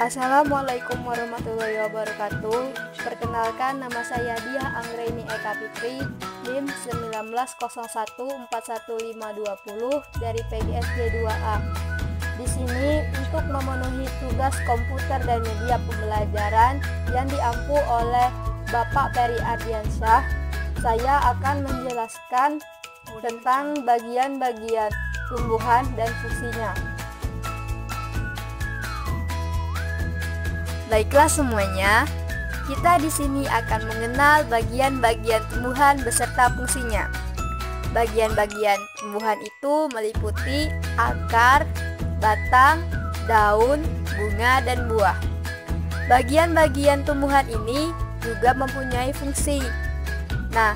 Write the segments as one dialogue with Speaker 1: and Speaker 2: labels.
Speaker 1: Assalamualaikum warahmatullahi wabarakatuh. Perkenalkan, nama saya Diah Anggraini Eka Fitri, NIM 1901415020 dari PGSD 2A. Di sini untuk memenuhi tugas komputer dan media pembelajaran yang diampu oleh Bapak Peri Ardiansyah, saya akan menjelaskan tentang bagian-bagian tumbuhan dan fungsinya. Baiklah semuanya, kita di sini akan mengenal bagian-bagian tumbuhan beserta fungsinya. Bagian-bagian tumbuhan itu meliputi akar, batang, daun, bunga, dan buah. Bagian-bagian tumbuhan ini juga mempunyai fungsi. Nah,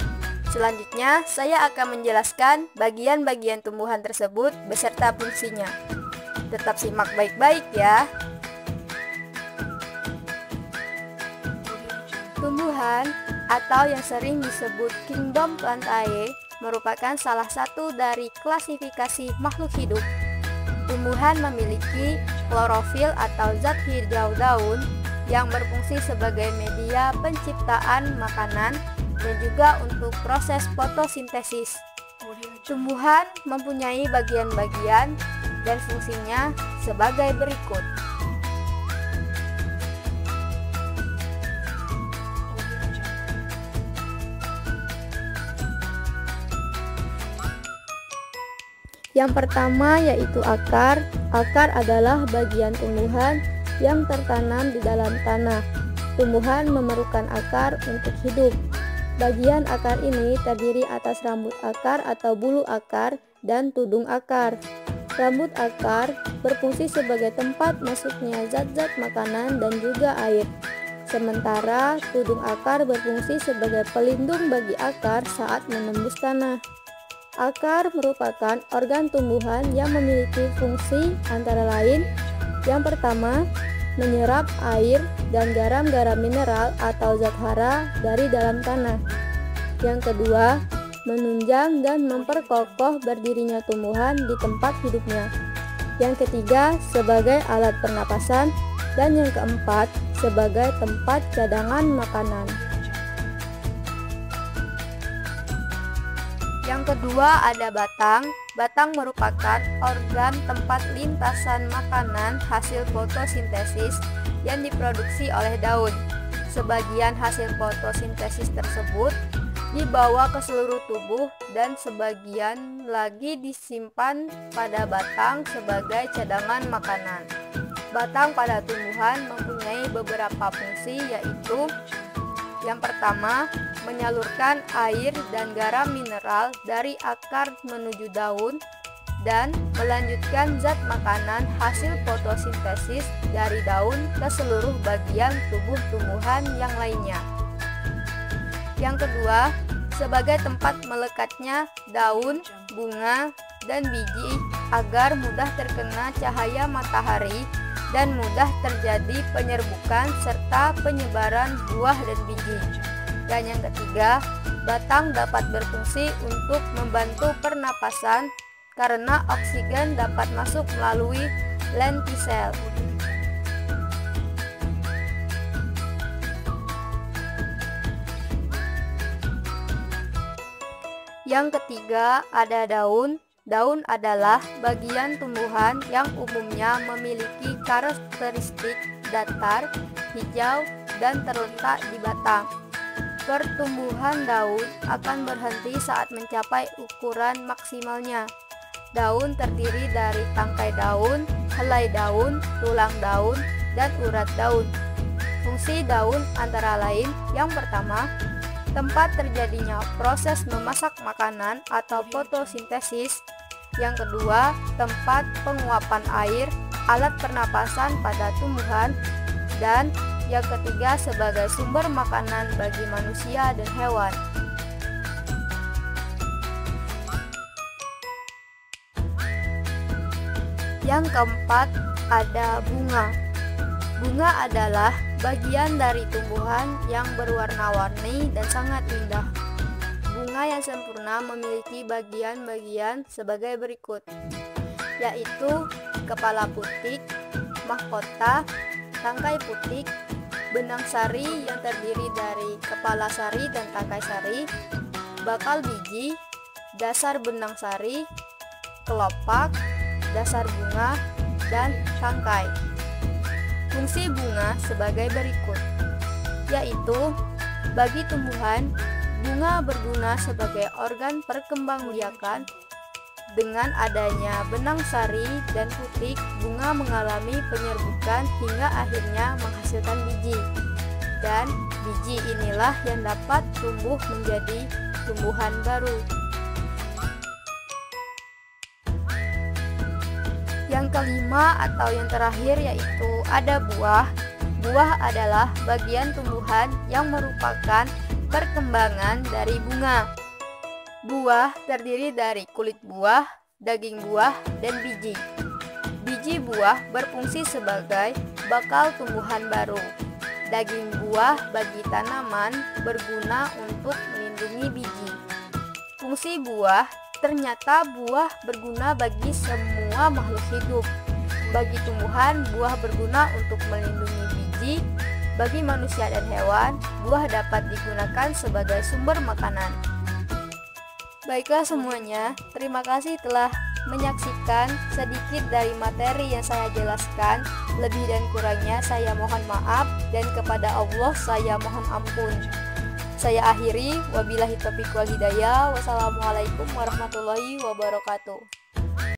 Speaker 1: selanjutnya saya akan menjelaskan bagian-bagian tumbuhan tersebut beserta fungsinya. Tetap simak baik-baik ya. Tumbuhan atau yang sering disebut kingdom Plantae merupakan salah satu dari klasifikasi makhluk hidup. Tumbuhan memiliki klorofil atau zat hijau daun yang berfungsi sebagai media penciptaan makanan dan juga untuk proses fotosintesis. Tumbuhan mempunyai bagian-bagian dan fungsinya sebagai berikut. Yang pertama yaitu akar. Akar adalah bagian tumbuhan yang tertanam di dalam tanah. Tumbuhan memerlukan akar untuk hidup. Bagian akar ini terdiri atas rambut akar atau bulu akar dan tudung akar. Rambut akar berfungsi sebagai tempat masuknya zat-zat makanan dan juga air. Sementara tudung akar berfungsi sebagai pelindung bagi akar saat menembus tanah. Akar merupakan organ tumbuhan yang memiliki fungsi antara lain: yang pertama, menyerap air dan garam-garam mineral atau zat hara dari dalam tanah. Yang kedua, menunjang dan memperkokoh berdirinya tumbuhan di tempat hidupnya. Yang ketiga, sebagai alat pernapasan. Dan yang keempat, sebagai tempat cadangan makanan. Yang kedua ada batang. Batang merupakan organ tempat lintasan makanan hasil fotosintesis yang diproduksi oleh daun. Sebagian hasil fotosintesis tersebut dibawa ke seluruh tubuh dan sebagian lagi disimpan pada batang sebagai cadangan makanan. Batang pada tumbuhan mempunyai beberapa fungsi, yaitu yang pertama, menyalurkan air dan garam mineral dari akar menuju daun dan melanjutkan zat makanan hasil fotosintesis dari daun ke seluruh bagian tubuh tumbuhan yang lainnya. Yang kedua, sebagai tempat melekatnya daun, bunga, dan biji agar mudah terkena cahaya matahari dan mudah terjadi penyerbukan serta penyebaran buah dan biji. Dan yang ketiga, batang dapat berfungsi untuk membantu pernapasan karena oksigen dapat masuk melalui lentisel. Yang ketiga ada daun. Daun adalah bagian tumbuhan yang umumnya memiliki karakteristik datar, hijau, dan terletak di batang. Pertumbuhan daun akan berhenti saat mencapai ukuran maksimalnya. Daun terdiri dari tangkai daun, helai daun, tulang daun, dan urat daun. Fungsi daun antara lain: yang pertama, tempat terjadinya proses memasak makanan atau fotosintesis. Yang kedua, tempat penguapan air, alat pernapasan pada tumbuhan. Dan yang ketiga, sebagai sumber makanan bagi manusia dan hewan. Yang keempat, ada bunga. Bunga adalah bagian dari tumbuhan yang berwarna-warni dan sangat indah. Bunga yang sempurna memiliki bagian-bagian sebagai berikut, yaitu kepala putik, mahkota, tangkai putik, benang sari yang terdiri dari kepala sari dan tangkai sari, bakal biji, dasar benang sari, kelopak, dasar bunga, dan tangkai. Fungsi bunga sebagai berikut, yaitu bagi tumbuhan, bunga berguna sebagai organ perkembangbiakan. Dengan adanya benang sari dan putik, bunga mengalami penyerbukan hingga akhirnya menghasilkan biji. Dan biji inilah yang dapat tumbuh menjadi tumbuhan baru. Yang kelima atau yang terakhir yaitu ada buah. Buah adalah bagian tumbuhan yang merupakan perkembangan dari bunga. Buah terdiri dari kulit buah, daging buah, dan biji. Biji buah berfungsi sebagai bakal tumbuhan baru. Daging buah bagi tanaman berguna untuk melindungi biji. Fungsi buah, ternyata buah berguna bagi semua makhluk hidup. Bagi tumbuhan, buah berguna untuk melindungi biji. Bagi manusia dan hewan, buah dapat digunakan sebagai sumber makanan. Baiklah semuanya, terima kasih telah menyaksikan sedikit dari materi yang saya jelaskan. Lebih dan kurangnya saya mohon maaf, dan kepada Allah saya mohon ampun. Saya akhiri, wabillahi taufiq wal hidayah. Wassalamualaikum warahmatullahi wabarakatuh.